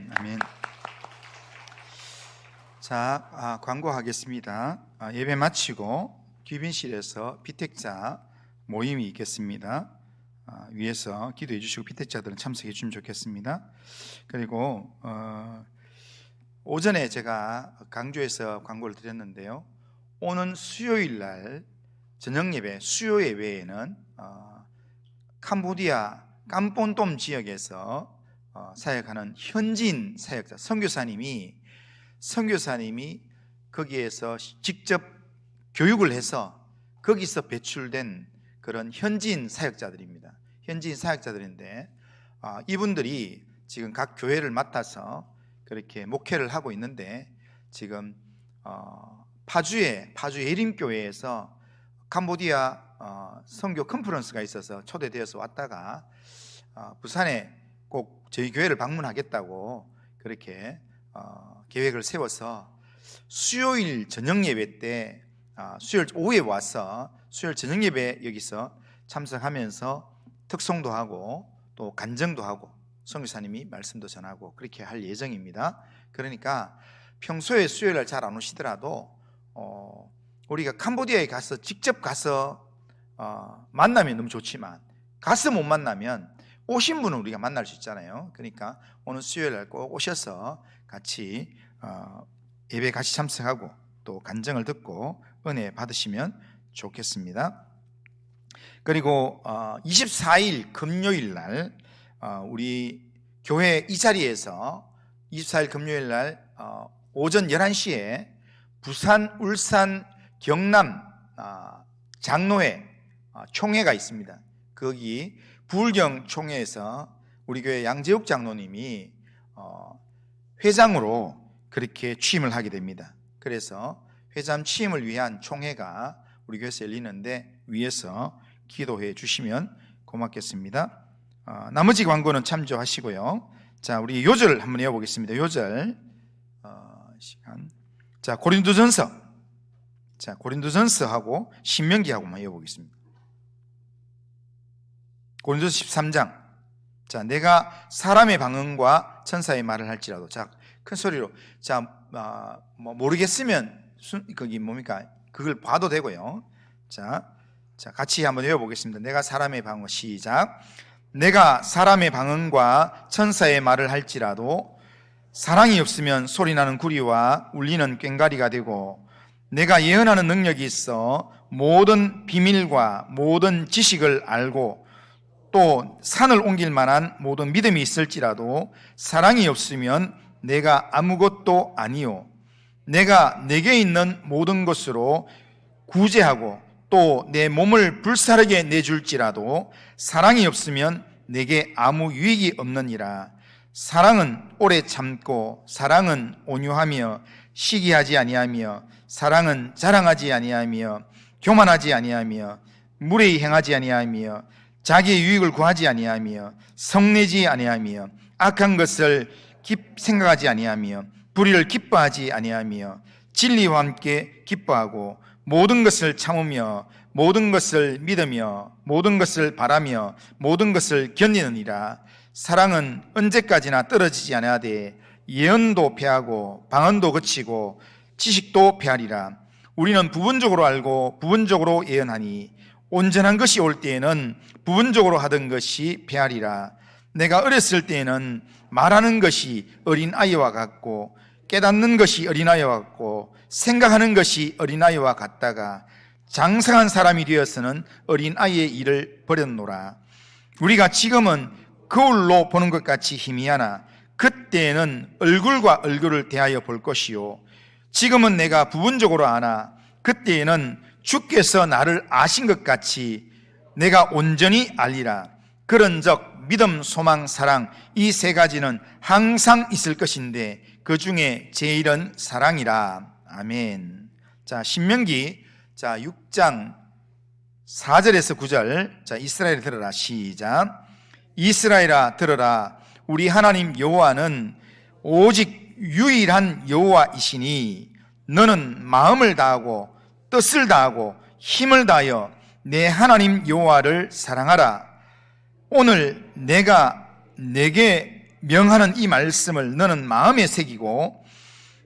아멘. 아멘. 자, 광고하겠습니다. 예배 마치고 귀빈실에서 피택자 모임이 있겠습니다. 위에서 기도해 주시고 피택자들은 참석해 주시면 좋겠습니다. 그리고 오전에 제가 강조해서 광고를 드렸는데요. 오는 수요일 날 저녁 예배, 수요 예배에는 캄보디아 깜본돔 지역에서 사역하는 현지인 사역자 선교사님이 거기에서 직접 교육을 해서 거기서 배출된 그런 현지인 사역자들입니다. 현지인 사역자들인데 이분들이 지금 각 교회를 맡아서 그렇게 목회를 하고 있는데 지금 파주 예림교회에서 캄보디아 선교 컨퍼런스가 있어서 초대되어서 왔다가 부산에 꼭 저희 교회를 방문하겠다고 그렇게 계획을 세워서 수요일 저녁 예배 때 수요일 오후에 와서 수요일 저녁 예배 여기서 참석하면서 특송도 하고 또 간증도 하고 선교사님이 말씀도 전하고 그렇게 할 예정입니다. 그러니까 평소에 수요일 날 잘 안 오시더라도 우리가 캄보디아에 가서 직접 가서 만나면 너무 좋지만 가서 못 만나면 오신 분은 우리가 만날 수 있잖아요. 그러니까 오늘 수요일 날 꼭 오셔서 같이 예배 같이 참석하고 또 간증을 듣고 은혜 받으시면 좋겠습니다. 그리고 24일 금요일 날 우리 교회 이 자리에서 24일 금요일 날 오전 11시에 부산, 울산, 경남 장로회 총회가 있습니다. 거기 부울경 총회에서 우리 교회 양재욱 장로님이 회장으로 그렇게 취임을 하게 됩니다. 그래서 회장 취임을 위한 총회가 우리 교회에서 열리는데 위에서 기도해 주시면 고맙겠습니다. 나머지 광고는 참조하시고요. 자, 우리 요절 한번 외워보겠습니다. 요절 시간. 자, 고린도전서하고 신명기하고만 외워보겠습니다. 고린도서 13장. 자, 내가 사람의 방언과 천사의 말을 할지라도. 자, 큰 소리로. 자, 모르겠으면 거기 뭡니까? 그걸 봐도 되고요. 자, 같이 한번 외워보겠습니다. 내가 사람의 방언. 시작. 내가 사람의 방언과 천사의 말을 할지라도 사랑이 없으면 소리나는 구리와 울리는 꽹과리가 되고, 내가 예언하는 능력이 있어 모든 비밀과 모든 지식을 알고 또 산을 옮길 만한 모든 믿음이 있을지라도 사랑이 없으면 내가 아무것도 아니요, 내가 내게 있는 모든 것으로 구제하고 또 내 몸을 불사르게 내줄지라도 사랑이 없으면 내게 아무 유익이 없느니라. 사랑은 오래 참고 사랑은 온유하며 시기하지 아니하며 사랑은 자랑하지 아니하며 교만하지 아니하며 무례히 행하지 아니하며 자기의 유익을 구하지 아니하며 성내지 아니하며 악한 것을 생각하지 아니하며 불의를 기뻐하지 아니하며 진리와 함께 기뻐하고 모든 것을 참으며 모든 것을 믿으며 모든 것을 바라며 모든 것을 견디느니라. 사랑은 언제까지나 떨어지지 아니하되 예언도 패하고 방언도 그치고 지식도 패하리라. 우리는 부분적으로 알고 부분적으로 예언하니 온전한 것이 올 때에는 부분적으로 하던 것이 패하리라. 내가 어렸을 때에는 말하는 것이 어린아이와 같고 깨닫는 것이 어린아이와 같고 생각하는 것이 어린아이와 같다가 장성한 사람이 되어서는 어린아이의 일을 버렸노라. 우리가 지금은 거울로 보는 것 같이 희미하나 그때에는 얼굴과 얼굴을 대하여 볼 것이요, 지금은 내가 부분적으로 아나 그때에는 주께서 나를 아신 것 같이 내가 온전히 알리라. 그런즉 믿음, 소망, 사랑 이 세 가지는 항상 있을 것인데 그 중에 제일은 사랑이라. 아멘. 자, 신명기 6장 4절에서 9절. 자, 이스라엘 들어라. 시작. 이스라엘아 들어라. 우리 하나님 여호와는 오직 유일한 여호와이시니 너는 마음을 다하고 뜻을 다하고 힘을 다하여 내 하나님 여호와를 사랑하라. 오늘 내가 내게 명하는 이 말씀을 너는 마음에 새기고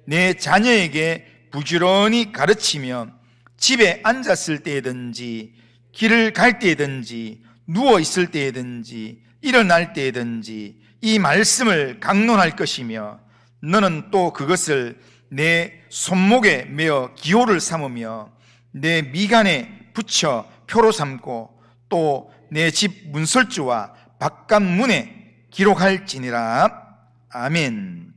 내 자녀에게 부지런히 가르치며 집에 앉았을 때든지 길을 갈 때든지 누워 있을 때든지 일어날 때든지 이 말씀을 강론할 것이며 너는 또 그것을 내 손목에 메어 기호를 삼으며 내 미간에 붙여 표로 삼고 또 내 집 문설주와 바깥문에 기록할지니라. 아멘.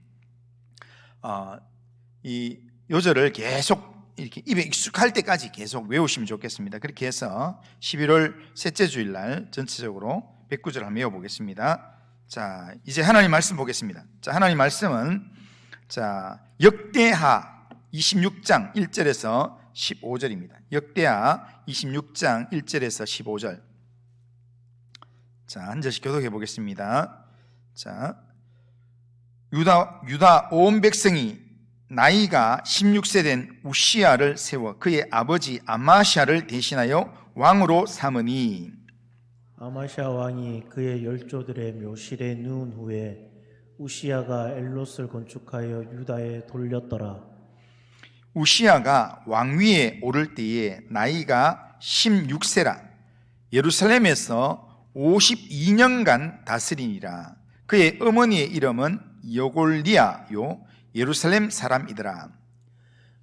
이 요절을 계속 이렇게 입에 익숙할 때까지 계속 외우시면 좋겠습니다. 그렇게 해서 11월 셋째 주일날 전체적으로 109절 한번 외워보겠습니다. 자, 이제 하나님 말씀 보겠습니다. 자, 하나님 말씀은 자, 역대하 26장 1절에서 15절입니다. 역대하 26장 1절에서 15절. 자, 한 절씩 교독해 보겠습니다. 자, 유다 온 백성이 나이가 16세 된 우시야를 세워 그의 아버지 아마시아를 대신하여 왕으로 삼으니 아마시아 왕이 그의 열조들의 묘실에 누운 후에 우시야가 엘롯을 건축하여 유다에 돌렸더라. 우시야가 왕위에 오를 때에 나이가 16세라 예루살렘에서 52년간 다스리니라. 그의 어머니의 이름은 여골리아요 예루살렘 사람이더라.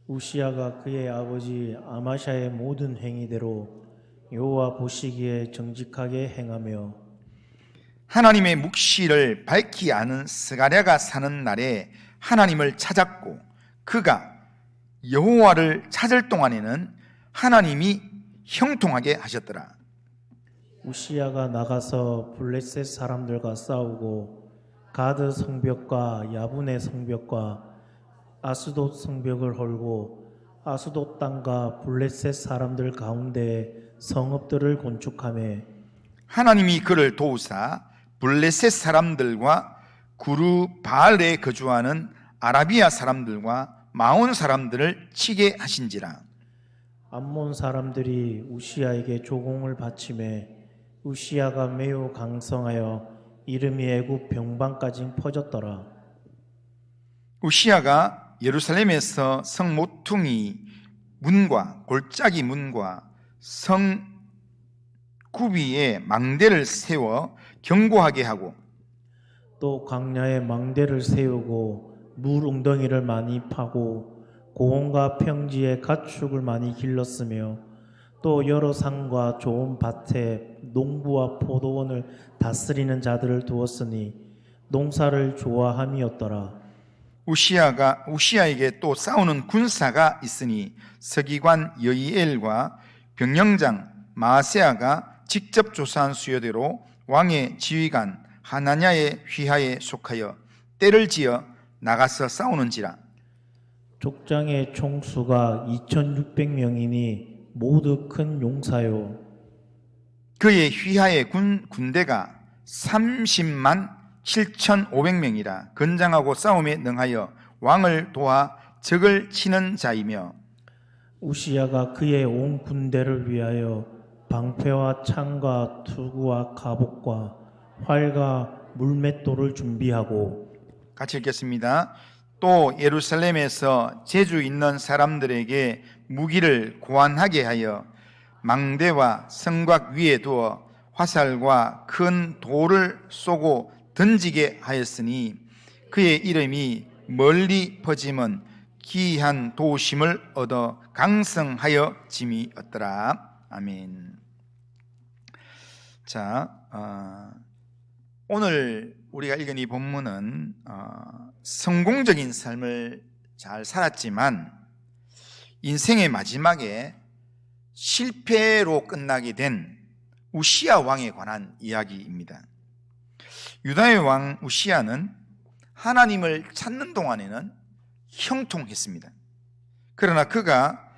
우시야가 그의 아버지 아마샤의 모든 행위대로 여호와 보시기에 정직하게 행하며 하나님의 묵시를 밝히 아는 스가랴가 사는 날에 하나님을 찾았고 그가 여호와를 찾을 동안에는 하나님이 형통하게 하셨더라. 우시야가 나가서 블레셋 사람들과 싸우고 가드 성벽과 야분의 성벽과 아스돗 성벽을 헐고 아스돗 땅과 블레셋 사람들 가운데 성읍들을 건축하며 하나님이 그를 도우사 블레셋 사람들과 구르바알에 거주하는 아라비아 사람들과 마온 사람들을 치게 하신지라. 암몬 사람들이 우시야에게 조공을 바치매 우시야가 매우 강성하여 이름이 애굽 병방까지 퍼졌더라. 우시야가 예루살렘에서 성 모퉁이 문과 골짜기 문과 성 구비에 망대를 세워 견고하게 하고 또 광야에 망대를 세우고 물 웅덩이를 많이 파고 고원과 평지에 가축을 많이 길렀으며 또 여러 산과 좋은 밭에 농부와 포도원을 다스리는 자들을 두었으니 농사를 좋아함이었더라. 우시야에게 또 싸우는 군사가 있으니 서기관 여이엘과 병령장 마세아가 직접 조사한 수요대로 왕의 지휘관 하나냐의 휘하에 속하여 때를 지어 나가서 싸우는지라. 족장의 총수가 2600명이니 모두 큰 용사요. 그의 휘하의 군대가 30만 7,500명이라 건장하고 싸움에 능하여 왕을 도와 적을 치는 자이며 우시야가 그의 온 군대를 위하여 방패와 창과 투구와 갑옷과 활과 물맷돌을 준비하고 같이 읽겠습니다. 또 예루살렘에서 재주 있는 사람들에게 무기를 고안하게 하여 망대와 성곽 위에 두어 화살과 큰 돌을 쏘고 던지게 하였으니 그의 이름이 멀리 퍼짐은 기이한 도심을 얻어 강성하여 짐이었더라. 아멘. 자, 오늘 우리가 읽은 이 본문은 성공적인 삶을 잘 살았지만 인생의 마지막에 실패로 끝나게 된 우시야 왕에 관한 이야기입니다. 유다의 왕 우시야는 하나님을 찾는 동안에는 형통했습니다. 그러나 그가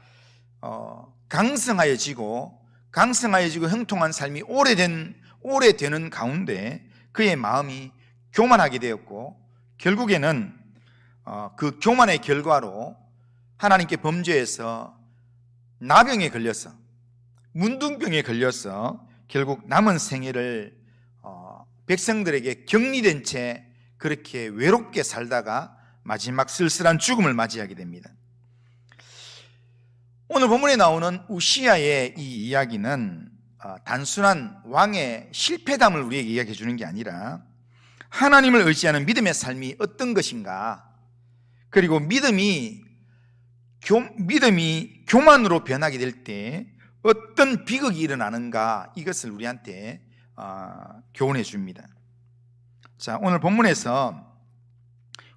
강성하여지고 형통한 삶이 오래되는 가운데 그의 마음이 교만하게 되었고 결국에는 그 교만의 결과로 하나님께 범죄해서 나병에 걸려서 문둥병에 걸려서 결국 남은 생애를 백성들에게 격리된 채 그렇게 외롭게 살다가 마지막 쓸쓸한 죽음을 맞이하게 됩니다. 오늘 본문에 나오는 우시야의 이 이야기는 단순한 왕의 실패담을 우리에게 이야기해 주는 게 아니라 하나님을 의지하는 믿음의 삶이 어떤 것인가, 그리고 믿음이 교만으로 변하게 될 때 어떤 비극이 일어나는가, 이것을 우리한테 교훈해 줍니다. 자, 오늘 본문에서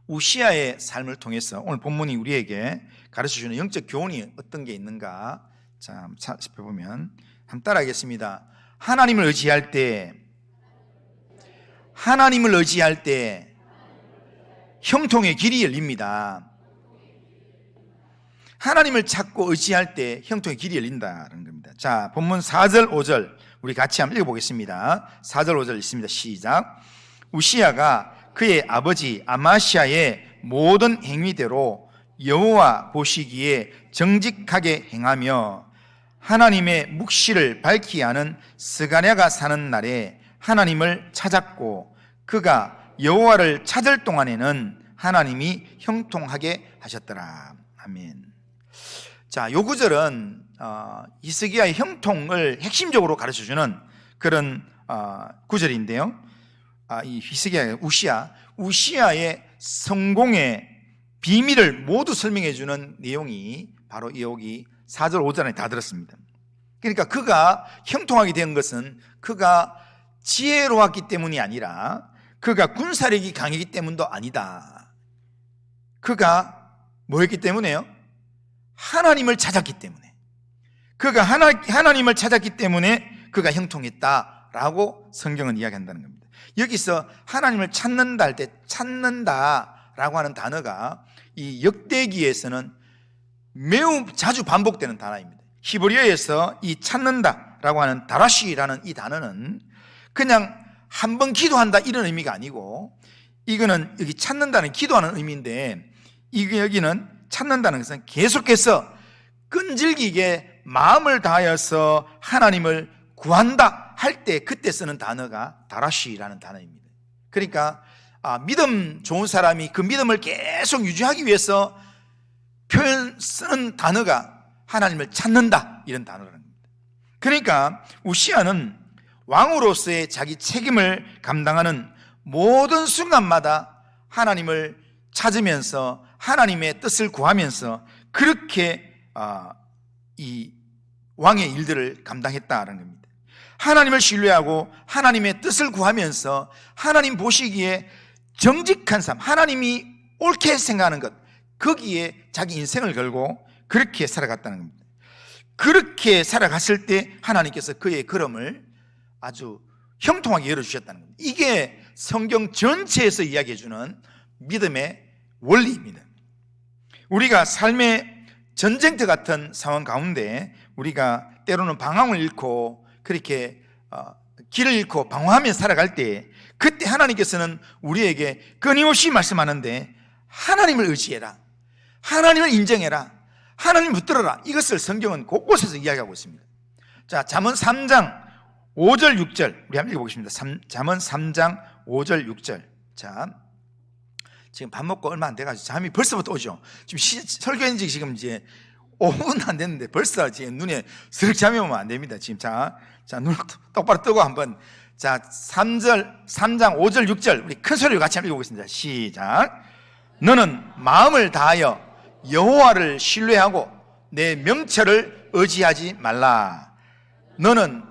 우시야의 삶을 통해서 오늘 본문이 우리에게 가르쳐주는 영적 교훈이 어떤 게 있는가, 자, 살펴보면 한번 따라하겠습니다. 하나님을 의지할 때 형통의 길이 열립니다. 하나님을 찾고 의지할 때 형통의 길이 열린다는 겁니다. 자, 본문 4절 5절 우리 같이 한번 읽어보겠습니다. 4절 5절 읽습니다. 시작. 우시야가 그의 아버지 아마시아의 모든 행위대로 여호와 보시기에 정직하게 행하며 하나님의 묵시를 밝히 하는 스가랴가 사는 날에 하나님을 찾았고 그가 여호와를 찾을 동안에는 하나님이 형통하게 하셨더라. 아멘. 자, 요 구절은 히스기야의 형통을 핵심적으로 가르쳐주는 그런 구절인데요. 이 히스기야 우시야의 성공의 비밀을 모두 설명해주는 내용이 바로 여기 4절 5절에 다 들었습니다. 그러니까 그가 형통하게 된 것은 그가 지혜로웠기 때문이 아니라 그가 군사력이 강했기 때문도 아니다. 그가 뭐였기 때문에요? 하나님을 찾았기 때문에. 그가 하나님을 찾았기 때문에 그가 형통했다라고 성경은 이야기한다는 겁니다. 여기서 하나님을 찾는다 할 때 찾는다라고 하는 단어가 이 역대기에서는 매우 자주 반복되는 단어입니다. 히브리어에서 이 찾는다라고 하는 다라시라는 이 단어는 그냥 한 번 기도한다 이런 의미가 아니고, 이거는 여기 찾는다는 기도하는 의미인데, 이게 여기는 찾는다는 것은 계속해서 끈질기게 마음을 다하여서 하나님을 구한다 할 때 그때 쓰는 단어가 다라시라는 단어입니다. 그러니까 믿음 좋은 사람이 그 믿음을 계속 유지하기 위해서 표현 쓰는 단어가 하나님을 찾는다 이런 단어라는 겁니다. 그러니까 우시야는 왕으로서의 자기 책임을 감당하는 모든 순간마다 하나님을 찾으면서 하나님의 뜻을 구하면서 그렇게 이 왕의 일들을 감당했다는 겁니다. 하나님을 신뢰하고 하나님의 뜻을 구하면서 하나님 보시기에 정직한 삶, 하나님이 옳게 생각하는 것, 거기에 자기 인생을 걸고 그렇게 살아갔다는 겁니다. 그렇게 살아갔을 때 하나님께서 그의 걸음을 아주 형통하게 열어주셨다는 겁니다. 이게 성경 전체에서 이야기해주는 믿음의 원리입니다. 우리가 삶의 전쟁터 같은 상황 가운데 우리가 때로는 방황을 잃고 그렇게 길을 잃고 방황하며 살아갈 때, 그때 하나님께서는 우리에게 끊임없이 말씀하는데 하나님을 의지해라, 하나님을 인정해라, 하나님 붙들어라. 이것을 성경은 곳곳에서 이야기하고 있습니다. 자, 잠언 3장 5절 6절 우리 한번 읽어보겠습니다. 잠언 3장 5절 6절. 자, 지금 밥 먹고 얼마 안 돼가지고 잠이 벌써부터 오죠. 지금 설교한 지 지금 이제 5분 안 됐는데 벌써 지금 눈에 스륵 잠이 오면 안 됩니다. 지금 자, 눈을 똑바로 뜨고 한번, 자, 3장 5절 6절 우리 큰 소리로 같이 한번 읽어보겠습니다. 시작. 너는 마음을 다하여 여호와를 신뢰하고 내 명철을 의지하지 말라. 너는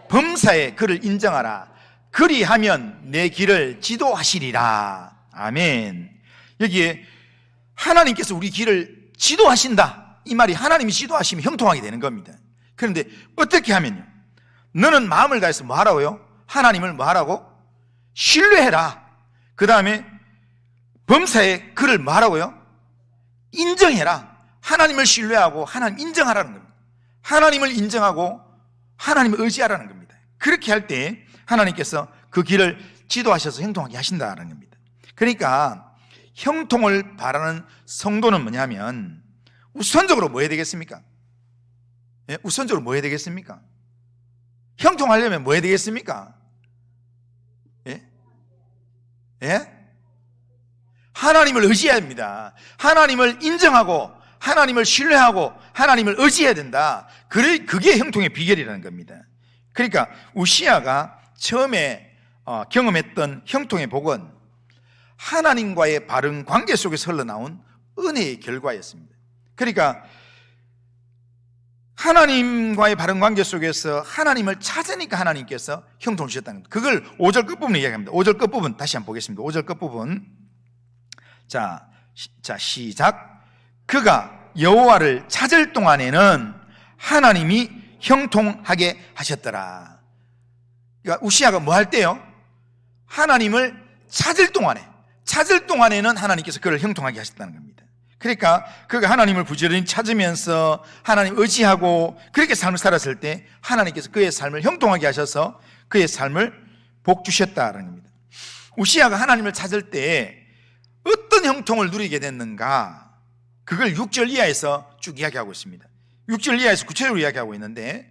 범사에 그를 인정하라. 그리하면 내 길을 지도하시리라. 아멘. 여기에 하나님께서 우리 길을 지도하신다, 이 말이 하나님이 지도하시면 형통하게 되는 겁니다. 그런데 어떻게 하면요? 너는 마음을 다해서 뭐 하라고요? 하나님을 뭐 하라고? 신뢰해라. 그 다음에 범사에 그를 뭐 하라고요? 인정해라. 하나님을 신뢰하고 하나님 인정하라는 겁니다. 하나님을 인정하고 하나님을 의지하라는 겁니다. 그렇게 할 때 하나님께서 그 길을 지도하셔서 형통하게 하신다는 겁니다. 그러니까 형통을 바라는 성도는 뭐냐면 우선적으로 뭐 해야 되겠습니까? 예? 우선적으로 뭐 해야 되겠습니까? 형통하려면 뭐 해야 되겠습니까? 예? 예? 하나님을 의지해야 됩니다. 하나님을 인정하고 하나님을 신뢰하고 하나님을 의지해야 된다. 그게 형통의 비결이라는 겁니다. 그러니까 우시야가 처음에 경험했던 형통의 복은 하나님과의 바른 관계 속에서 흘러나온 은혜의 결과였습니다. 그러니까 하나님과의 바른 관계 속에서 하나님을 찾으니까 하나님께서 형통을 주셨다는 겁니다. 그걸 5절 끝부분에 이야기합니다. 5절 끝부분 다시 한번 보겠습니다. 5절 끝부분. 자, 시작. 그가 여호와를 찾을 동안에는 하나님이 형통하게 하셨더라. 그러니까 우시야가 뭐 할 때요? 하나님을 찾을 동안에는 하나님께서 그를 형통하게 하셨다는 겁니다. 그러니까 그가 하나님을 부지런히 찾으면서 하나님 의지하고 그렇게 삶을 살았을 때 하나님께서 그의 삶을 형통하게 하셔서 그의 삶을 복 주셨다는 겁니다. 우시야가 하나님을 찾을 때 어떤 형통을 누리게 됐는가? 그걸 6절 이하에서 쭉 이야기하고 있습니다. 6절 이하에서 구체적으로 이야기하고 있는데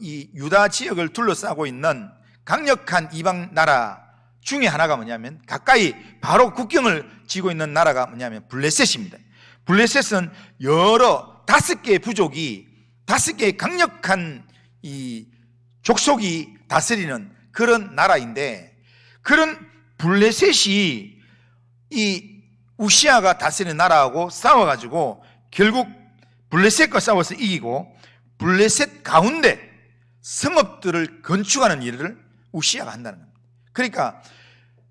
이 유다 지역을 둘러싸고 있는 강력한 이방 나라 중에 하나가 뭐냐면 가까이 바로 국경을 지고 있는 나라가 뭐냐면 블레셋입니다. 블레셋은 여러 5개의 부족이 5개의 강력한 이 족속이 다스리는 그런 나라인데 그런 블레셋이 이 우시야가 다스리는 나라하고 싸워가지고 결국 블레셋과 싸워서 이기고 블레셋 가운데 성읍들을 건축하는 일을 우시야가 한다는 겁니다. 그러니까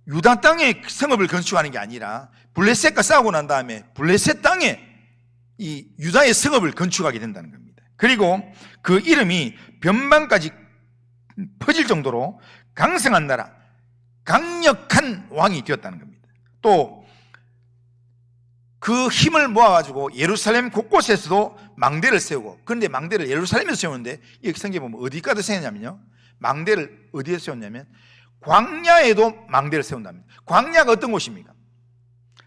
유다 땅에 성읍을 건축하는 게 아니라 블레셋과 싸우고 난 다음에 블레셋 땅에 이 유다의 성읍을 건축하게 된다는 겁니다. 그리고 그 이름이 변방까지 퍼질 정도로 강성한 나라, 강력한 왕이 되었다는 겁니다. 또 그 힘을 모아가지고 예루살렘 곳곳에서도 망대를 세우고, 그런데 망대를 예루살렘에서 세우는데 이 성경에 보면 어디까지 세우냐면요, 망대를 어디에 세웠냐면 광야에도 망대를 세운답니다. 광야가 어떤 곳입니까?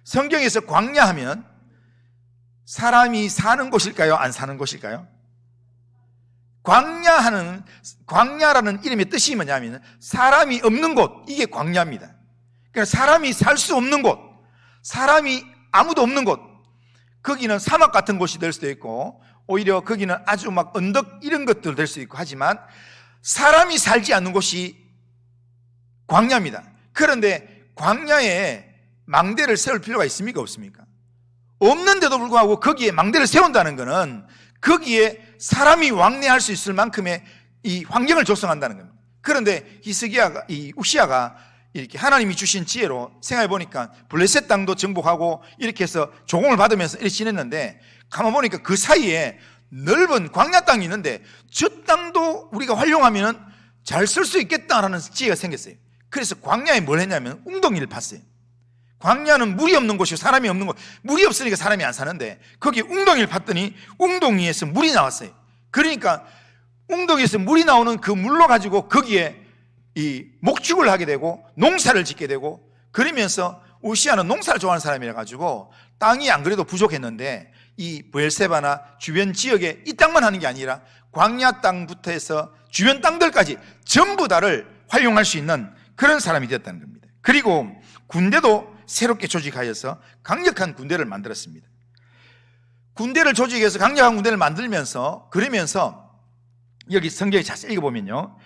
성경에서 광야하면 사람이 사는 곳일까요? 안 사는 곳일까요? 광야라는 이름의 뜻이 뭐냐면 사람이 없는 곳, 이게 광야입니다. 그러니까 사람이 살 수 없는 곳, 사람이 아무도 없는 곳, 거기는 사막 같은 곳이 될 수도 있고 오히려 거기는 아주 막 언덕 이런 것들 될 수 있고 하지만 사람이 살지 않는 곳이 광야입니다. 그런데 광야에 망대를 세울 필요가 있습니까? 없습니까? 없는데도 불구하고 거기에 망대를 세운다는 것은 거기에 사람이 왕래할 수 있을 만큼의 이 환경을 조성한다는 겁니다. 그런데 우시야가 이렇게 하나님이 주신 지혜로 생각해 보니까 블레셋 땅도 정복하고 이렇게 해서 조공을 받으면서 이렇게 지냈는데 가만 보니까 그 사이에 넓은 광야 땅이 있는데 저 땅도 우리가 활용하면 잘 쓸 수 있겠다라는 지혜가 생겼어요. 그래서 광야에 뭘 했냐면 웅덩이를 팠어요. 광야는 물이 없는 곳이고 사람이 없는 곳, 물이 없으니까 사람이 안 사는데 거기 웅덩이를 팠더니 웅덩이에서 물이 나왔어요. 그러니까 웅덩이에서 물이 나오는 그 물로 가지고 거기에 이 목축을 하게 되고 농사를 짓게 되고, 그러면서 우시야는 농사를 좋아하는 사람이라 가지고 땅이 안 그래도 부족했는데 이 브엘세바나 주변 지역에 이 땅만 하는 게 아니라 광야 땅부터 해서 주변 땅들까지 전부 다를 활용할 수 있는 그런 사람이 되었다는 겁니다. 그리고 군대도 새롭게 조직하여서 강력한 군대를 만들었습니다. 군대를 조직해서 강력한 군대를 만들면서 그러면서 여기 성경에 자세히 읽어보면요,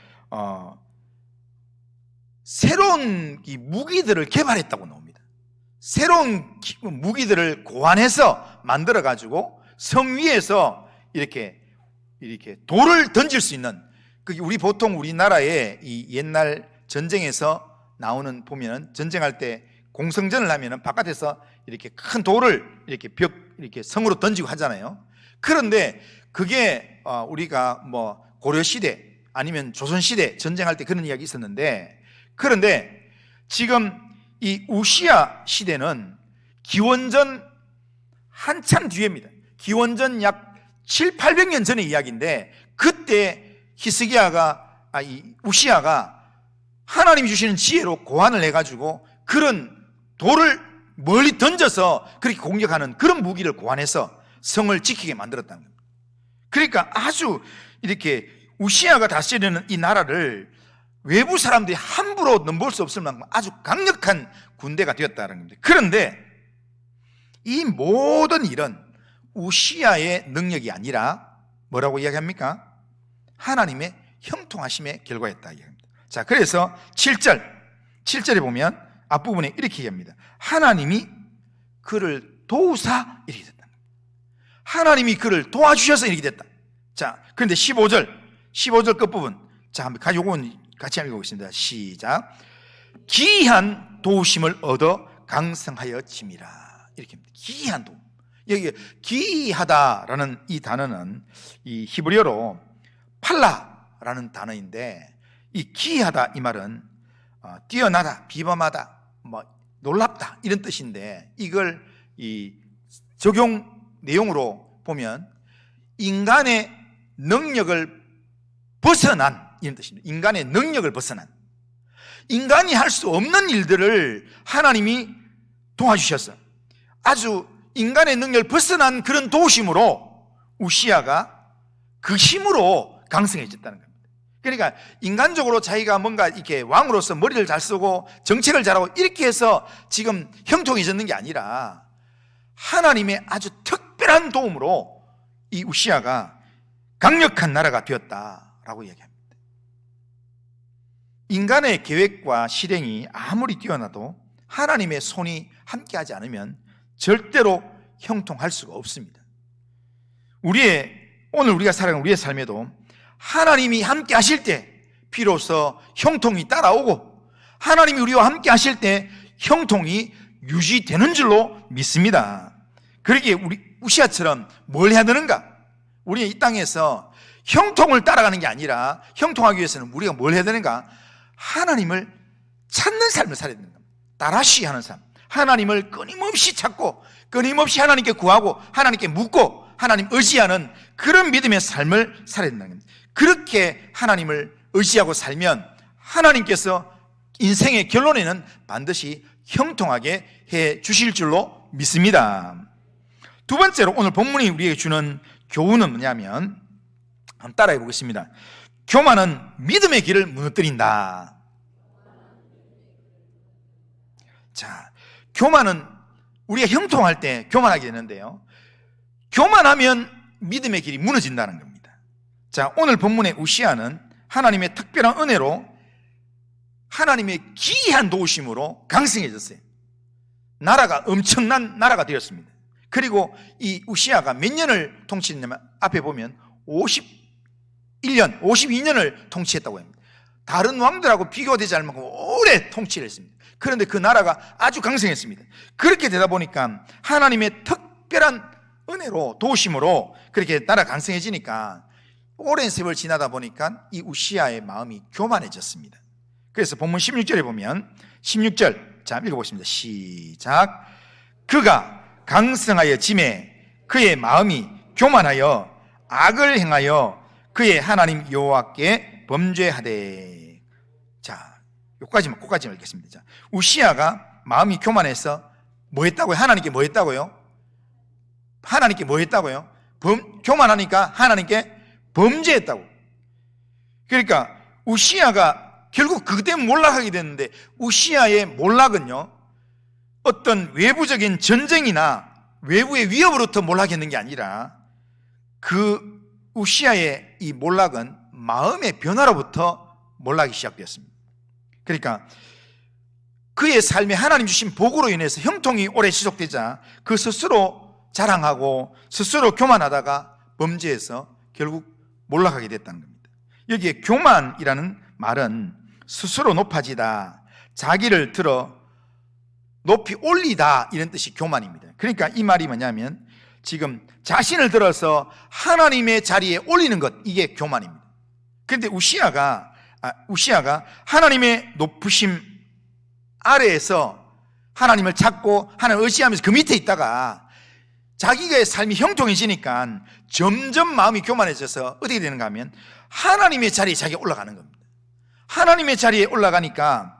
새로운 이 무기들을 개발했다고 나옵니다. 새로운 무기들을 고안해서 만들어 가지고 성 위에서 이렇게 돌을 던질 수 있는, 그게 보통 우리나라의 이 옛날 전쟁에서 나오는 보면 전쟁할 때 공성전을 하면은 바깥에서 이렇게 큰 돌을 이렇게 성으로 던지고 하잖아요. 그런데 그게 우리가 뭐 고려 시대 아니면 조선 시대 전쟁할 때 그런 이야기 있었는데, 그런데 지금 이 우시야 시대는 기원전 한참 뒤입니다. 기원전 약 700~800년 전의 이야기인데 그때 우시야가 하나님이 주시는 지혜로 고안을 해가지고 그런 돌을 멀리 던져서 그렇게 공격하는 그런 무기를 고안해서 성을 지키게 만들었다는 겁니다. 그러니까 아주 이렇게 우시야가 다스리는 이 나라를 외부 사람들이 함부로 넘볼 수 없을 만큼 아주 강력한 군대가 되었다는 겁니다. 그런데 이 모든 일은 우시야의 능력이 아니라 뭐라고 이야기합니까? 하나님의 형통하심의 결과였다 이야기합니다. 자, 그래서 7절에 보면 앞부분에 이렇게 얘기합니다. 하나님이 그를 도우사 이렇게 됐다. 하나님이 그를 도와주셔서 이렇게 됐다. 자, 그런데 15절 끝부분, 자, 한번 요건 같이 읽어보겠습니다. 시작. 기이한 도우심을 얻어 강성하여 짐이라. 이렇게 합니다. 기이한 도움. 여기 기이하다라는 이 단어는 이 히브리어로 팔라라는 단어인데, 이 기이하다 이 말은 뛰어나다, 비범하다, 뭐 놀랍다 이런 뜻인데, 이걸 이 적용 내용으로 보면 인간의 능력을 벗어난 이런 뜻입니다. 인간의 능력을 벗어난, 인간이 할 수 없는 일들을 하나님이 도와주셨어요. 아주 인간의 능력을 벗어난 그런 도우심으로 우시야가 그 힘으로 강성해졌다는 겁니다. 그러니까 인간적으로 자기가 뭔가 이렇게 왕으로서 머리를 잘 쓰고 정책을 잘하고 이렇게 해서 지금 형통해졌는 게 아니라 하나님의 아주 특별한 도움으로 이 우시야가 강력한 나라가 되었다라고 이야기합니다. 인간의 계획과 실행이 아무리 뛰어나도 하나님의 손이 함께하지 않으면 절대로 형통할 수가 없습니다. 오늘 우리가 살아가는 우리의 삶에도 하나님이 함께 하실 때 비로소 형통이 따라오고, 하나님이 우리와 함께 하실 때 형통이 유지되는 줄로 믿습니다. 그러기에 우리 우시야처럼 뭘 해야 되는가? 우리 이 땅에서 형통을 따라가는 게 아니라 형통하기 위해서는 우리가 뭘 해야 되는가? 하나님을 찾는 삶을 살아야 되는 겁니다. 다라시 하는 삶, 하나님을 끊임없이 찾고 끊임없이 하나님께 구하고 하나님께 묻고 하나님 의지하는 그런 믿음의 삶을 살아야 된다는 겁니다. 그렇게 하나님을 의지하고 살면 하나님께서 인생의 결론에는 반드시 형통하게 해 주실 줄로 믿습니다. 두 번째로 오늘 본문이 우리에게 주는 교훈은 뭐냐면, 한번 따라해 보겠습니다. 교만은 믿음의 길을 무너뜨린다. 자, 교만은 우리가 형통할 때 교만하게 되는데요, 교만하면 믿음의 길이 무너진다는 겁니다. 자, 오늘 본문의 우시야는 하나님의 특별한 은혜로 하나님의 기이한 도우심으로 강성해졌어요. 나라가 엄청난 나라가 되었습니다. 그리고 이 우시야가 몇 년을 통치했냐면 앞에 보면 52년을 통치했다고 합니다. 다른 왕들하고 비교되지 않을 만큼 오래 통치를 했습니다. 그런데 그 나라가 아주 강성했습니다. 그렇게 되다 보니까 하나님의 특별한 은혜로 도우심으로 그렇게 나라가 강성해지니까 오랜 세월 지나다 보니까 이 우시야의 마음이 교만해졌습니다. 그래서 본문 16절에 보면 16절, 자 읽어보겠습니다. 시작. 그가 강성하여 짐에 그의 마음이 교만하여 악을 행하여 그의 하나님 여호와께 범죄하되. 자, 여기까지만 읽겠습니다. 자, 우시야가 마음이 교만해서 뭐 했다고요? 하나님께 뭐 했다고요? 하나님께 뭐 했다고요? 교만하니까 하나님께 범죄했다고. 그러니까 우시야가 결국 그것 때문에 몰락하게 됐는데, 우시야의 몰락은요, 어떤 외부적인 전쟁이나 외부의 위협으로부터 몰락했는 게 아니라 그 우시야의 이 몰락은 마음의 변화로부터 몰락이 시작되었습니다. 그러니까 그의 삶에 하나님 주신 복으로 인해서 형통이 오래 지속되자 그 스스로 자랑하고 스스로 교만하다가 범죄해서 결국 몰락하게 됐다는 겁니다. 여기에 교만이라는 말은 스스로 높아지다, 자기를 들어 높이 올리다, 이런 뜻이 교만입니다. 그러니까 이 말이 뭐냐면 지금 자신을 들어서 하나님의 자리에 올리는 것, 이게 교만입니다. 그런데 우시야가 하나님의 높으심 아래에서 하나님을 찾고 하나님을 의지하면서 그 밑에 있다가 자기의 삶이 형통해지니까 점점 마음이 교만해져서 어떻게 되는가 하면 하나님의 자리에 자기가 올라가는 겁니다. 하나님의 자리에 올라가니까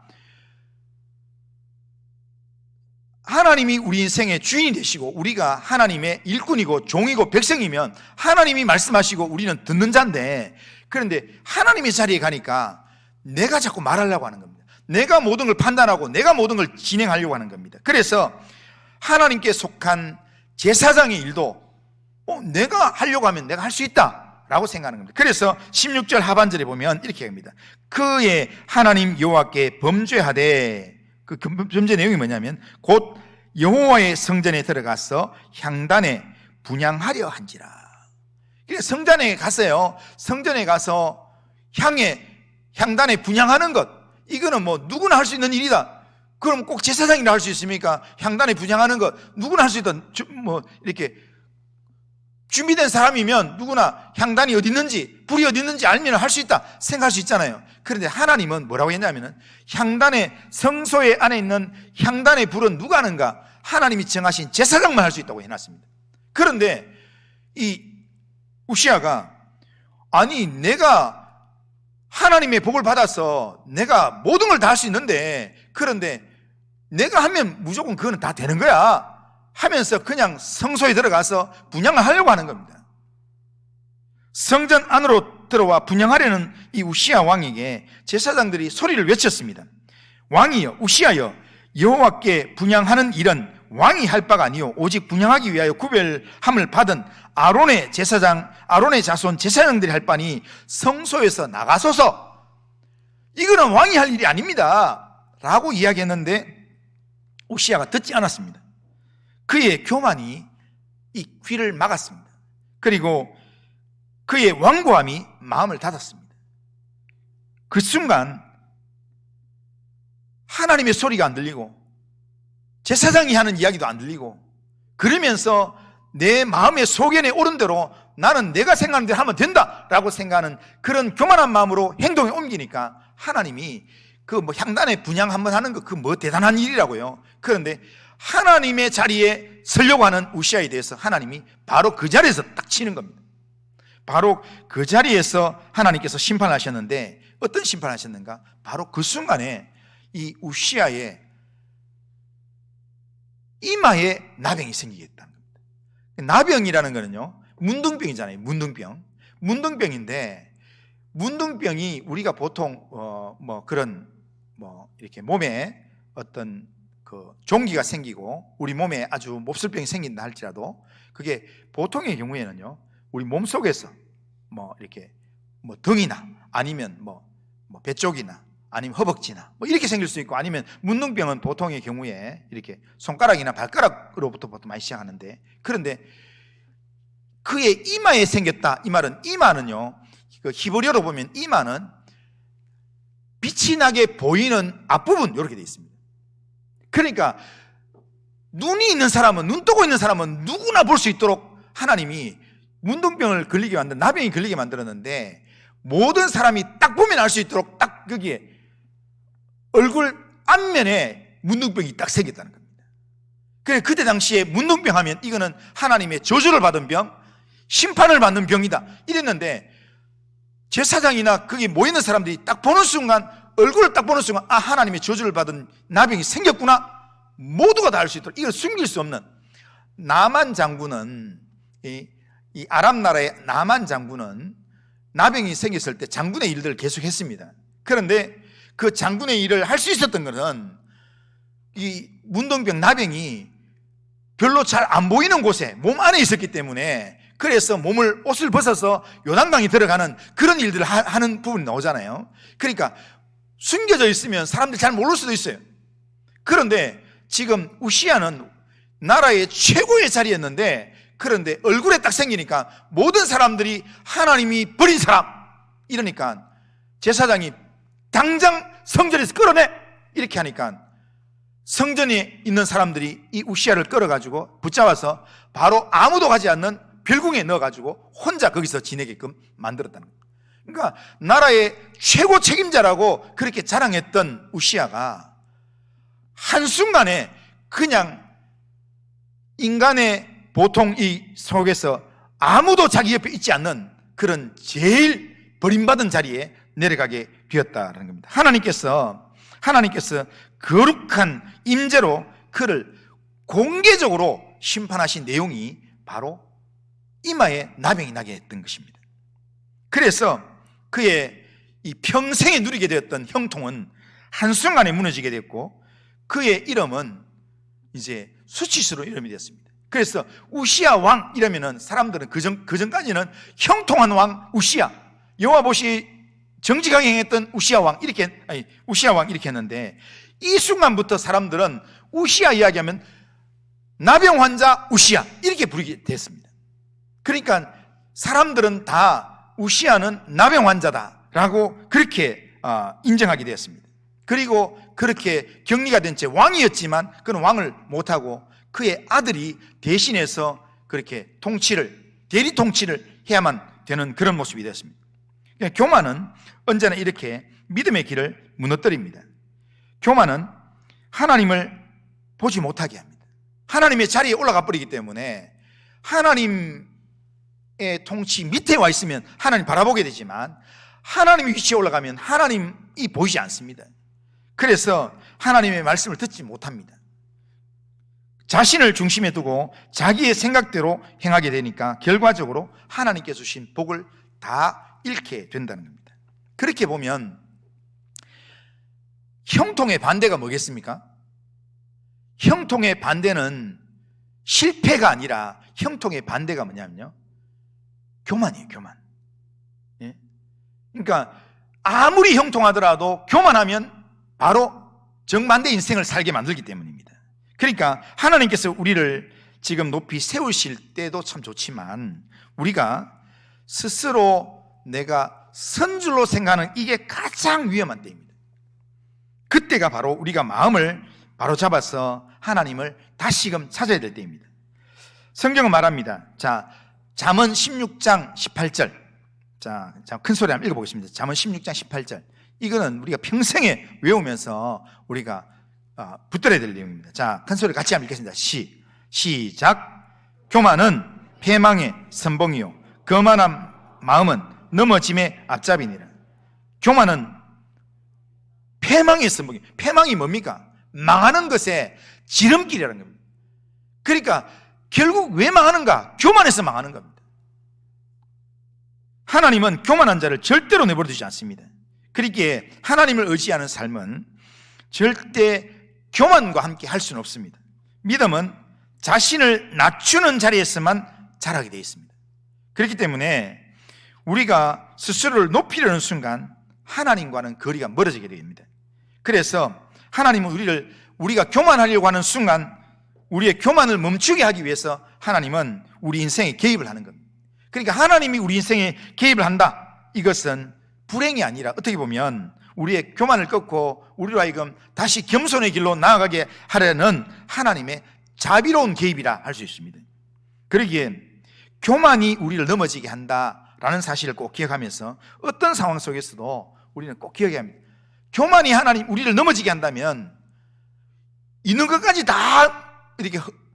하나님이 우리 인생의 주인이 되시고 우리가 하나님의 일꾼이고 종이고 백성이면 하나님이 말씀하시고 우리는 듣는 자인데, 그런데 하나님의 자리에 가니까 내가 자꾸 말하려고 하는 겁니다. 내가 모든 걸 판단하고 내가 모든 걸 진행하려고 하는 겁니다. 그래서 하나님께 속한 제사장의 일도 내가 하려고 하면 내가 할 수 있다 라고 생각하는 겁니다. 그래서 16절 하반절에 보면 이렇게 합니다. 그의 하나님 여호와께 범죄하되, 그 범죄 내용이 뭐냐면 곧 여호와의 성전에 들어가서 향단에 분향하려 한지라. 그러니까 성전에 갔어요. 성전에 가서 향단에 분향하는 것, 이거는 뭐 누구나 할 수 있는 일이다. 그럼 꼭 제사장이라 할 수 있습니까? 향단에 분향하는 것 누구나 할 수 있다. 뭐 이렇게 준비된 사람이면 누구나 향단이 어디 있는지, 불이 어디 있는지 알면 할 수 있다 생각할 수 있잖아요. 그런데 하나님은 뭐라고 했냐면은 향단의 성소에 안에 있는 향단의 불은 누가 하는가? 하나님이 정하신 제사장만 할 수 있다고 해놨습니다. 그런데 이 우시아가, 아니 내가 하나님의 복을 받아서 내가 모든 걸 다 할 수 있는데, 그런데 내가 하면 무조건 그거는 다 되는 거야 하면서 그냥 성소에 들어가서 분향을 하려고 하는 겁니다. 성전 안으로 들어와 분향하려는 이 우시아 왕에게 제사장들이 소리를 외쳤습니다. 왕이여, 우시아여, 여호와께 분향하는 일은 왕이 할 바가 아니요 오직 분향하기 위하여 구별함을 받은 아론의 자손 제사장들이 할 바니 성소에서 나가소서. 이거는 왕이 할 일이 아닙니다 라고 이야기했는데 우시아가 듣지 않았습니다. 그의 교만이 이 귀를 막았습니다. 그리고 그의 완고함이 마음을 닫았습니다. 그 순간 하나님의 소리가 안 들리고 제사장이 하는 이야기도 안 들리고, 그러면서 내 마음의 소견에 오른 대로 나는 내가 생각하는 대로 하면 된다라고 생각하는 그런 교만한 마음으로 행동에 옮기니까 하나님이 그 뭐 향단에 분향 한번 하는 거 그 뭐 대단한 일이라고요. 그런데 하나님의 자리에 서려고 하는 우시아에 대해서 하나님이 바로 그 자리에서 딱 치는 겁니다. 바로 그 자리에서 하나님께서 심판하셨는데, 어떤 심판하셨는가? 바로 그 순간에 이 우시아의 이마에 나병이 생기겠다는 겁니다. 나병이라는 거는요, 문둥병이잖아요. 문둥병인데, 문둥병이 우리가 보통 이렇게 몸에 어떤 그 종기가 생기고 우리 몸에 아주 몹쓸병이 생긴다 할지라도, 그게 보통의 경우에는요, 우리 몸 속에서 이렇게 등이나 아니면 배 쪽이나 아니면 허벅지나 이렇게 생길 수 있고, 아니면 문둥병은 보통의 경우에 이렇게 손가락이나 발가락으로부터 보통 많이 시작하는데, 그런데 그의 이마에 생겼다, 이 말은, 이마는요, 그 히브리어로 보면 이마는 빛이 나게 보이는 앞부분 이렇게 되어 있습니다. 그러니까 눈이 있는 사람은, 눈 뜨고 있는 사람은 누구나 볼 수 있도록 하나님이 문둥병을 걸리게 만든, 나병이 걸리게 만들었는데, 모든 사람이 딱 보면 알 수 있도록 딱 거기에 얼굴 앞면에 문둥병이 딱 생겼다는 겁니다. 그래, 그때 당시에 문둥병 하면 이거는 하나님의 저주를 받은 병, 심판을 받는 병이다 이랬는데, 제사장이나 거기 모이는 사람들이 딱 보는 순간, 얼굴을 딱 보는 순간, 아, 하나님의 저주를 받은 나병이 생겼구나, 모두가 다 알 수 있도록, 이걸 숨길 수 없는. 나만 장군은, 이 아람 나라의 나만 장군은 나병이 생겼을 때 장군의 일들을 계속 했습니다. 그런데 그 장군의 일을 할 수 있었던 것은 이 문둥병 나병이 별로 잘 안 보이는 곳에 몸 안에 있었기 때문에, 그래서 옷을 벗어서 요단강에 들어가는 그런 일들을 하는 부분이 나오잖아요. 그러니까 숨겨져 있으면 사람들이 잘 모를 수도 있어요. 그런데 지금 우시아는 나라의 최고의 자리였는데, 그런데 얼굴에 딱 생기니까 모든 사람들이 하나님이 버린 사람 이러니까 제사장이 당장 성전에서 끌어내 이렇게 하니까 성전에 있는 사람들이 이 우시아를 끌어가지고 붙잡아서 바로 아무도 가지 않는 별궁에 넣어가지고 혼자 거기서 지내게끔 만들었다는 거예요. 그러니까 나라의 최고 책임자라고 그렇게 자랑했던 우시아가 한순간에 그냥 인간의 보통 이 속에서 아무도 자기 옆에 있지 않는 그런 제일 버림받은 자리에 내려가게 되었다는 겁니다. 하나님께서 거룩한 임재로 그를 공개적으로 심판하신 내용이 바로 이마에 나병이 나게 했던 것입니다. 그래서 그의 이 평생에 누리게 되었던 형통은 한순간에 무너지게 됐고, 그의 이름은 이제 수치스러운 이름이 되었습니다. 그래서 우시야 왕 이러면은 사람들은 그전까지는 형통한 왕 우시야, 여호와보시 정직하게 행했던 우시야 왕 이렇게 했는데, 이 순간부터 사람들은 우시야 이야기하면 나병 환자 우시야 이렇게 부르게 됐습니다. 그러니까 사람들은 다 우시야는 나병 환자다라고 그렇게 인정하게 되었습니다. 그리고 그렇게 격리가 된 채 왕이었지만 그는 왕을 못하고 그의 아들이 대신해서 그렇게 대리 통치를 해야만 되는 그런 모습이 되었습니다. 그러니까 교만은 언제나 이렇게 믿음의 길을 무너뜨립니다. 교만은 하나님을 보지 못하게 합니다. 하나님의 자리에 올라가 버리기 때문에 하나님의 통치 밑에 와 있으면 하나님 바라보게 되지만, 하나님의 위치에 올라가면 하나님이 보이지 않습니다. 그래서 하나님의 말씀을 듣지 못합니다. 자신을 중심에 두고 자기의 생각대로 행하게 되니까 결과적으로 하나님께서 주신 복을 다 잃게 된다는 겁니다. 그렇게 보면 형통의 반대가 뭐겠습니까? 형통의 반대는 실패가 아니라 형통의 반대가 뭐냐면요, 교만이에요. 교만. 예? 그러니까 아무리 형통하더라도 교만하면 바로 정반대 인생을 살게 만들기 때문입니다. 그러니까 하나님께서 우리를 지금 높이 세우실 때도 참 좋지만, 우리가 스스로 내가 선줄로 생각하는 이게 가장 위험한 때입니다. 그때가 바로 우리가 마음을 바로 잡아서 하나님을 다시금 찾아야 될 때입니다. 성경은 말합니다. 자, 잠언 16장 18절. 자, 큰 소리 한번 읽어보겠습니다. 잠언 16장 18절. 이거는 우리가 평생에 외우면서 우리가 붙들어야 될 내용입니다. 자, 큰 소리 같이 한번 읽겠습니다. 시작. 교만은 패망의 선봉이요 거만한 마음은 넘어짐의 앞잡이니라. 교만은 패망의 선봉이. 패망이 뭡니까? 망하는 것에 지름길이라는 겁니다. 그러니까 결국 왜 망하는가? 교만해서 망하는 겁니다. 하나님은 교만한 자를 절대로 내버려 두지 않습니다. 그렇기에 하나님을 의지하는 삶은 절대 교만과 함께 할 수는 없습니다. 믿음은 자신을 낮추는 자리에서만 자라게 되어 있습니다. 그렇기 때문에 우리가 스스로를 높이려는 순간 하나님과는 거리가 멀어지게 됩니다. 그래서 하나님은 우리가 교만하려고 하는 순간 우리의 교만을 멈추게 하기 위해서 하나님은 우리 인생에 개입을 하는 겁니다. 그러니까 하나님이 우리 인생에 개입을 한다, 이것은 불행이 아니라 어떻게 보면 우리의 교만을 꺾고 우리로 하여금 다시 겸손의 길로 나아가게 하려는 하나님의 자비로운 개입이라 할 수 있습니다. 그러기에 교만이 우리를 넘어지게 한다라는 사실을 꼭 기억하면서 어떤 상황 속에서도 우리는 꼭 기억해야 합니다. 교만이 하나님 우리를 넘어지게 한다면 있는 것까지 다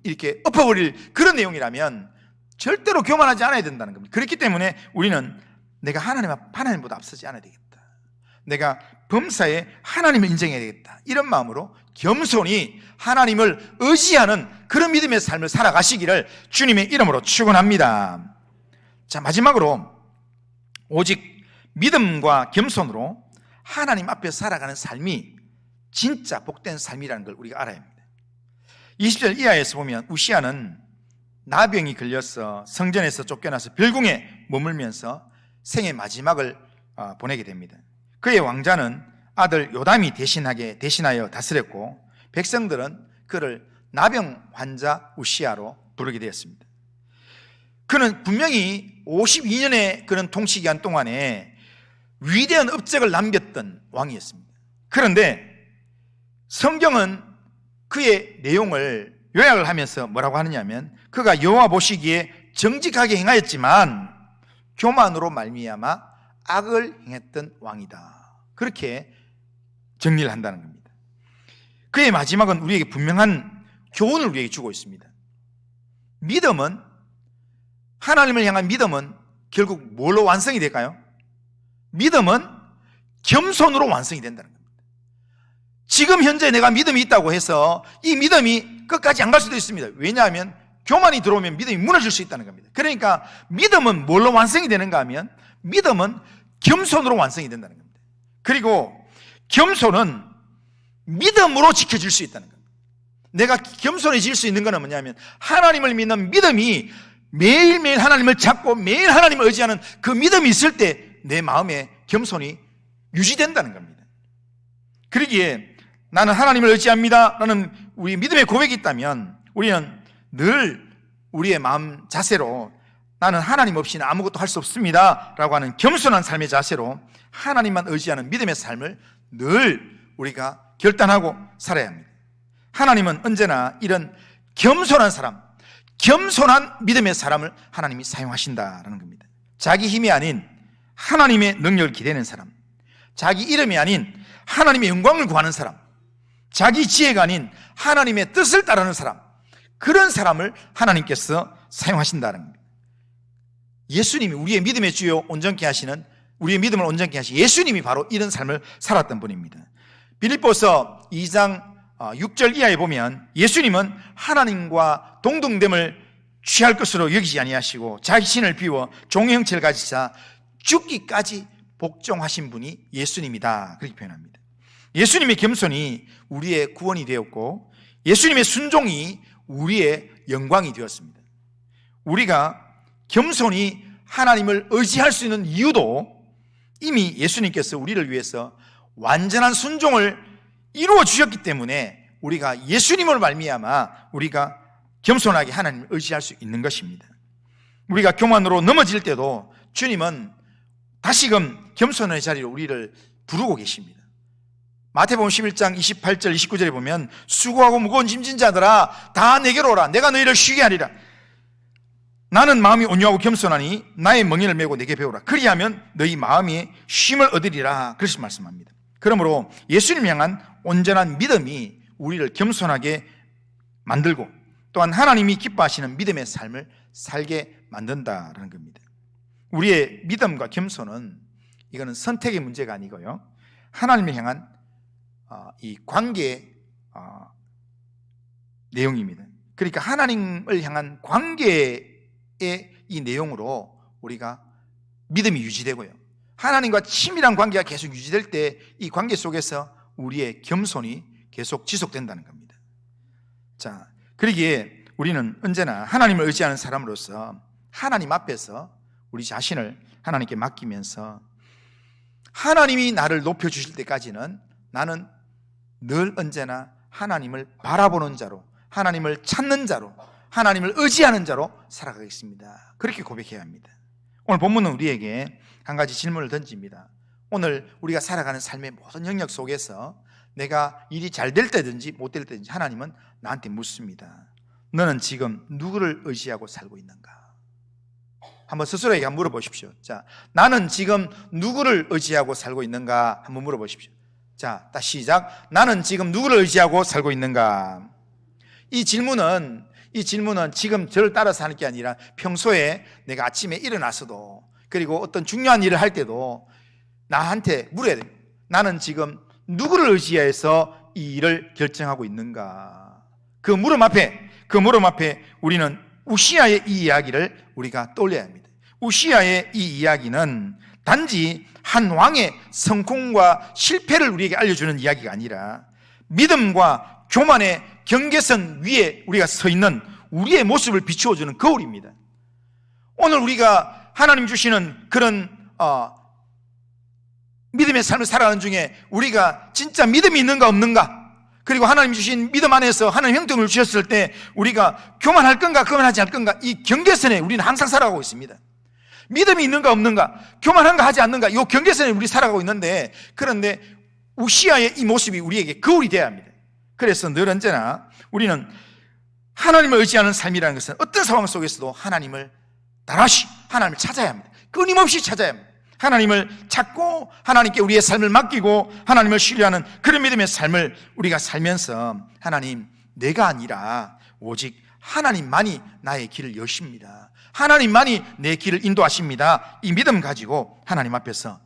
이렇게 엎어버릴 그런 내용이라면 절대로 교만하지 않아야 된다는 겁니다. 그렇기 때문에 우리는 내가 하나님보다 앞서지 않아야 되겠다, 내가 범사에 하나님을 인정해야 되겠다, 이런 마음으로 겸손히 하나님을 의지하는 그런 믿음의 삶을 살아가시기를 주님의 이름으로 축원합니다. 자, 마지막으로 오직 믿음과 겸손으로 하나님 앞에 살아가는 삶이 진짜 복된 삶이라는 걸 우리가 알아야 합니다. 20절 이하에서 보면 우시야는 나병이 걸려서 성전에서 쫓겨나서 별궁에 머물면서 생의 마지막을 보내게 됩니다. 그의 왕자는 아들 요담이 대신하여 다스렸고 백성들은 그를 나병 환자 우시야로 부르게 되었습니다. 그는 분명히 52년의 그런 통치기간 동안에 위대한 업적을 남겼던 왕이었습니다. 그런데 성경은 그의 내용을 요약을 하면서 뭐라고 하느냐면, 그가 여호와 보시기에 정직하게 행하였지만 교만으로 말미암아 악을 행했던 왕이다, 그렇게 정리를 한다는 겁니다. 그의 마지막은 우리에게 분명한 교훈을 우리에게 주고 있습니다. 믿음은, 하나님을 향한 믿음은 결국 뭘로 완성이 될까요? 믿음은 겸손으로 완성이 된다는 겁니다. 지금 현재 내가 믿음이 있다고 해서 이 믿음이 끝까지 안 갈 수도 있습니다. 왜냐하면 교만이 들어오면 믿음이 무너질 수 있다는 겁니다. 그러니까 믿음은 뭘로 완성이 되는가 하면 믿음은 겸손으로 완성이 된다는 겁니다. 그리고 겸손은 믿음으로 지켜질 수 있다는 겁니다. 내가 겸손해질 수 있는 것은 뭐냐면 하나님을 믿는 믿음이 매일매일 하나님을 찾고 매일 하나님을 의지하는 그 믿음이 있을 때 내 마음에 겸손이 유지된다는 겁니다. 그러기에 나는 하나님을 의지합니다 라는 우리 믿음의 고백이 있다면 우리는 늘 우리의 마음 자세로 나는 하나님 없이는 아무것도 할 수 없습니다 라고 하는 겸손한 삶의 자세로 하나님만 의지하는 믿음의 삶을 늘 우리가 결단하고 살아야 합니다. 하나님은 언제나 이런 겸손한 사람, 겸손한 믿음의 사람을 하나님이 사용하신다라는 겁니다. 자기 힘이 아닌 하나님의 능력을 기대는 사람, 자기 이름이 아닌 하나님의 영광을 구하는 사람, 자기 지혜가 아닌 하나님의 뜻을 따르는 사람, 그런 사람을 하나님께서 사용하신다는 겁니다. 예수님이 우리의 믿음의 주요 온전케 하시는, 우리의 믿음을 온전케 하시 예수님이 바로 이런 삶을 살았던 분입니다. 빌립보서 2장 6절 이하에 보면 예수님은 하나님과 동등됨을 취할 것으로 여기지 아니하시고 자신을 비워 종의 형체를 가지사 죽기까지 복종하신 분이 예수님이다, 그렇게 표현합니다. 예수님의 겸손이 우리의 구원이 되었고 예수님의 순종이 우리의 영광이 되었습니다. 우리가 겸손히 하나님을 의지할 수 있는 이유도 이미 예수님께서 우리를 위해서 완전한 순종을 이루어 주셨기 때문에 우리가 예수님을 말미암아 우리가 겸손하게 하나님을 의지할 수 있는 것입니다. 우리가 교만으로 넘어질 때도 주님은 다시금 겸손의 자리로 우리를 부르고 계십니다. 마태복음 11장 28절 29절에 보면 수고하고 무거운 짐진 자들아 다 내게로 오라, 내가 너희를 쉬게 하리라. 나는 마음이 온유하고 겸손하니 나의 멍에를 메고 내게 배우라. 그리하면 너희 마음이 쉼을 얻으리라. 그렇게 말씀합니다. 그러므로 예수님 향한 온전한 믿음이 우리를 겸손하게 만들고 또한 하나님이 기뻐하시는 믿음의 삶을 살게 만든다라는 겁니다. 우리의 믿음과 겸손은 이거는 선택의 문제가 아니고요, 하나님을 향한 이 관계의 내용입니다. 그러니까 하나님을 향한 관계의 이 내용으로 우리가 믿음이 유지되고요, 하나님과 친밀한 관계가 계속 유지될 때 이 관계 속에서 우리의 겸손이 계속 지속된다는 겁니다. 자, 그러기에 우리는 언제나 하나님을 의지하는 사람으로서 하나님 앞에서 우리 자신을 하나님께 맡기면서 하나님이 나를 높여주실 때까지는 나는 늘 언제나 하나님을 바라보는 자로, 하나님을 찾는 자로, 하나님을 의지하는 자로 살아가겠습니다. 그렇게 고백해야 합니다. 오늘 본문은 우리에게 한 가지 질문을 던집니다. 오늘 우리가 살아가는 삶의 모든 영역 속에서 내가 일이 잘 될 때든지 못 될 때든지 하나님은 나한테 묻습니다. 너는 지금 누구를 의지하고 살고 있는가? 한번 스스로에게 한번 물어보십시오. 자, 나는 지금 누구를 의지하고 살고 있는가? 한번 물어보십시오. 자, 다시 시작. 나는 지금 누구를 의지하고 살고 있는가? 이 질문은 지금 저를 따라서 하는 게 아니라 평소에 내가 아침에 일어나서도 그리고 어떤 중요한 일을 할 때도 나한테 물어야 됩니다. 나는 지금 누구를 의지해서 이 일을 결정하고 있는가? 그 물음 앞에 우리는 우시야의 이 이야기를 우리가 떠올려야 합니다. 우시야의 이 이야기는 단지 한 왕의 성공과 실패를 우리에게 알려주는 이야기가 아니라 믿음과 교만의 경계선 위에 우리가 서 있는 우리의 모습을 비추어주는 거울입니다. 오늘 우리가 하나님 주시는 그런 믿음의 삶을 살아가는 중에 우리가 진짜 믿음이 있는가 없는가, 그리고 하나님 주신 믿음 안에서 하나님 형통을 주셨을 때 우리가 교만할 건가 교만하지 않을 건가, 이 경계선에 우리는 항상 살아가고 있습니다. 믿음이 있는가 없는가, 교만한가 하지 않는가, 이 경계선에 우리 살아가고 있는데, 그런데 우시야의 이 모습이 우리에게 거울이 되어야 합니다. 그래서 늘 언제나 우리는 하나님을 의지하는 삶이라는 것은 어떤 상황 속에서도 하나님을 다시 하나님을 찾아야 합니다. 끊임없이 찾아야 합니다. 하나님을 찾고 하나님께 우리의 삶을 맡기고 하나님을 신뢰하는 그런 믿음의 삶을 우리가 살면서 하나님, 내가 아니라 오직 하나님만이 나의 길을 여십니다. 하나님만이 내 길을 인도하십니다. 이 믿음 가지고 하나님 앞에서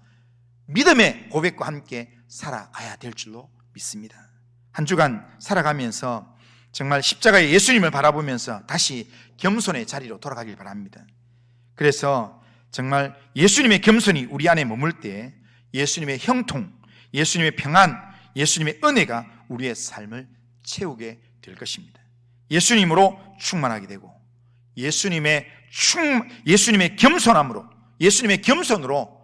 믿음의 고백과 함께 살아가야 될 줄로 믿습니다. 한 주간 살아가면서 정말 십자가의 예수님을 바라보면서 다시 겸손의 자리로 돌아가길 바랍니다. 그래서 정말 예수님의 겸손이 우리 안에 머물 때 예수님의 형통, 예수님의 평안, 예수님의 은혜가 우리의 삶을 채우게 될 것입니다. 예수님으로 충만하게 되고 예수님의 겸손함으로, 예수님의 겸손으로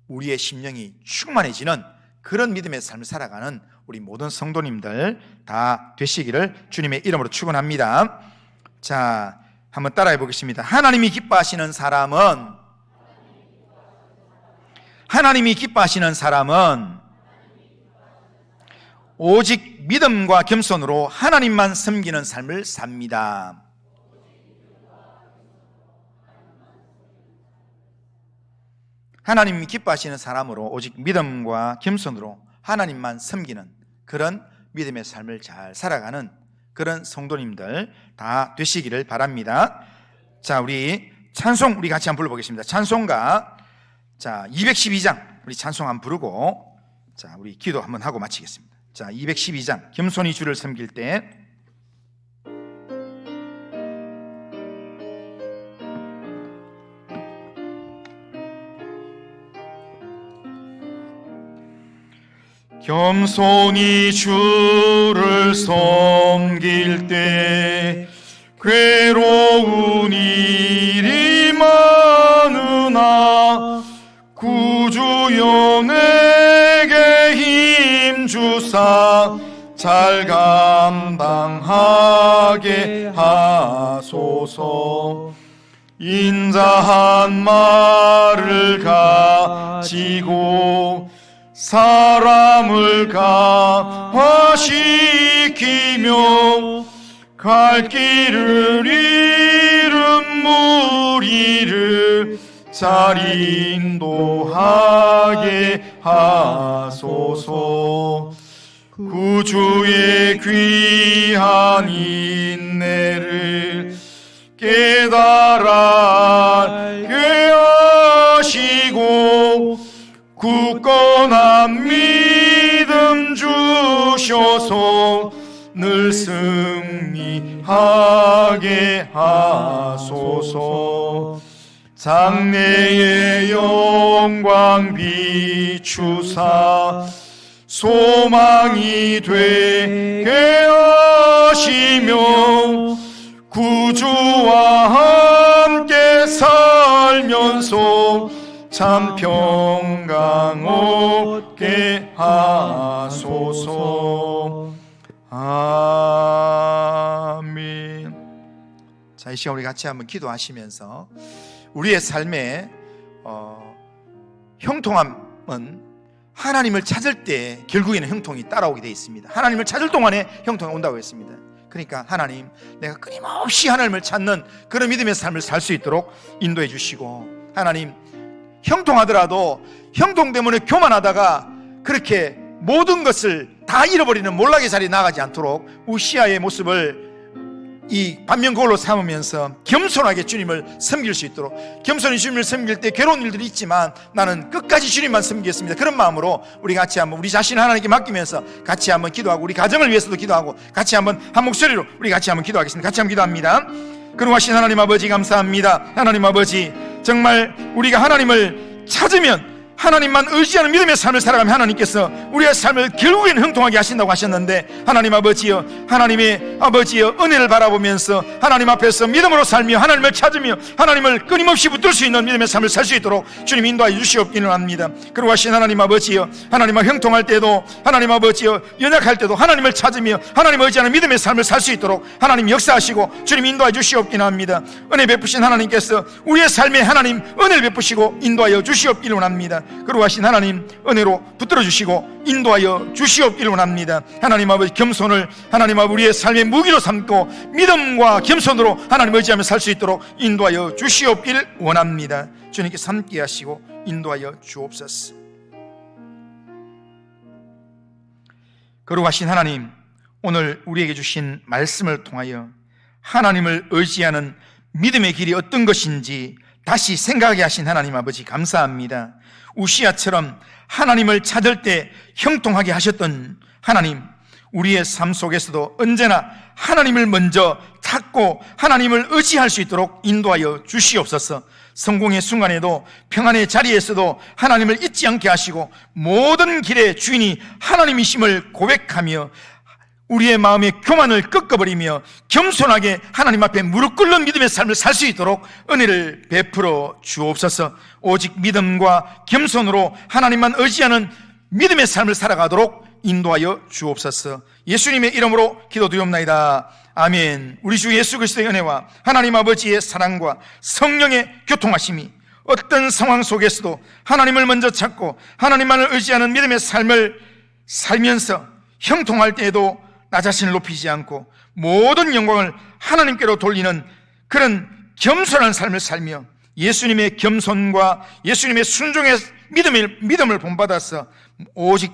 우리의 심령이 충만해지는 그런 믿음의 삶을 살아가는 우리 모든 성도님들 다 되시기를 주님의 이름으로 축원합니다. 자, 한번 따라해 보겠습니다. 하나님이 기뻐하시는 사람은 오직 믿음과 겸손으로 하나님만 섬기는 삶을 삽니다. 하나님이 기뻐하시는 사람으로 오직 믿음과 겸손으로 하나님만 섬기는 그런 믿음의 삶을 잘 살아가는 그런 성도님들 다 되시기를 바랍니다. 자, 우리 찬송 우리 같이 한번 불러보겠습니다. 찬송가 212장 우리 찬송 한번 부르고 자, 우리 기도 한번 하고 마치겠습니다. 자, 212장 겸손히 주를 섬길 때 겸손히 주를 섬길 때 괴로운 일이 많으나 구주여 내게 힘 주사 잘 감당하게 하소서. 인자한 말을 가지고 사람을 감화시키며 갈 길을 잃은 무리를 잘 인도하게 하소서. 구주의 귀한 인내를 깨달아 알게 하시고 굳건한 믿음 주셔서 늘 승리하게 하소서. 장래의 영광 비추사 소망이 되게 하시며 구주와 함께 살면서 참 평강 얻게 하소서. 아멘. 자, 이 시간 우리 같이 한번 기도하시면서 우리의 삶에 형통함은 하나님을 찾을 때 결국에는 형통이 따라오게 되어 있습니다. 하나님을 찾을 동안에 형통이 온다고 했습니다. 그러니까 하나님, 내가 끊임없이 하나님을 찾는 그런 믿음의 삶을 살 수 있도록 인도해 주시고, 하나님 형통하더라도 형통 때문에 교만하다가 그렇게 모든 것을 다 잃어버리는 몰락의 자리에 나가지 않도록 우시아의 모습을 이 반면교로 삼으면서 겸손하게 주님을 섬길 수 있도록, 겸손히 주님을 섬길 때 괴로운 일들이 있지만 나는 끝까지 주님만 섬기겠습니다, 그런 마음으로 우리 같이 한번 우리 자신을 하나님께 맡기면서 같이 한번 기도하고, 우리 가정을 위해서도 기도하고, 같이 한번 한 목소리로 우리 같이 한번 기도하겠습니다. 같이 한번 기도합니다. 그러하신 하나님 아버지 감사합니다. 하나님 아버지, 정말 우리가 하나님을 찾으면, 하나님만 의지하는 믿음의 삶을 살아가면 하나님께서 우리의 삶을 결국에는 형통하게 하신다고 하셨는데, 하나님 아버지여, 하나님의 아버지여 은혜를 바라보면서 하나님 앞에서 믿음으로 살며 하나님을 찾으며 하나님을 끊임없이 붙들 수 있는 믿음의 삶을 살 수 있도록 주님 인도하여 주시옵기를 합니다. 그러고 하신 하나님 아버지여, 하나님과 형통할 때도, 하나님 아버지여 연약할 때도 하나님을 찾으며 하나님을 의지하는 믿음의 삶을 살 수 있도록 하나님 역사하시고 주님 인도하여 주시옵기를 합니다. 은혜 베푸신 하나님께서 우리의 삶에 하나님 은혜를 베푸시고 인도하여 주시옵기를 원합니다. 그러고 하신 하나님 은혜로 붙들어 주시고 인도하여 주시옵기를 원합니다. 하나님 아버지, 겸손을 하나님 아버지 우리의 삶의 무기로 삼고 믿음과 겸손으로 하나님 의지하며 살 수 있도록 인도하여 주시옵기를 원합니다. 주님께 함께 하시고 인도하여 주옵소서. 그러고 하신 하나님, 오늘 우리에게 주신 말씀을 통하여 하나님을 의지하는 믿음의 길이 어떤 것인지 다시 생각하게 하신 하나님 아버지 감사합니다. 우시아처럼 하나님을 찾을 때 형통하게 하셨던 하나님, 우리의 삶 속에서도 언제나 하나님을 먼저 찾고 하나님을 의지할 수 있도록 인도하여 주시옵소서. 성공의 순간에도, 평안의 자리에서도 하나님을 잊지 않게 하시고 모든 길의 주인이 하나님이심을 고백하며 우리의 마음의 교만을 꺾어버리며 겸손하게 하나님 앞에 무릎 꿇는 믿음의 삶을 살 수 있도록 은혜를 베풀어 주옵소서. 오직 믿음과 겸손으로 하나님만 의지하는 믿음의 삶을 살아가도록 인도하여 주옵소서. 예수님의 이름으로 기도드리옵나이다. 아멘. 우리 주 예수 그리스도의 은혜와 하나님 아버지의 사랑과 성령의 교통하심이 어떤 상황 속에서도 하나님을 먼저 찾고 하나님만을 의지하는 믿음의 삶을 살면서 형통할 때에도 나 자신을 높이지 않고 모든 영광을 하나님께로 돌리는 그런 겸손한 삶을 살며 예수님의 겸손과 예수님의 순종의 믿음을 본받아서 오직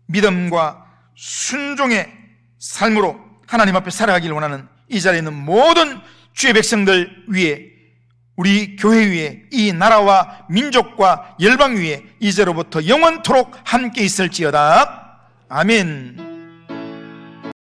믿음과 순종의 삶으로 하나님 앞에 살아가기를 원하는 이 자리에 있는 모든 주의 백성들 위에, 우리 교회 위에, 이 나라와 민족과 열방 위에 이제로부터 영원토록 함께 있을지어다. 아멘.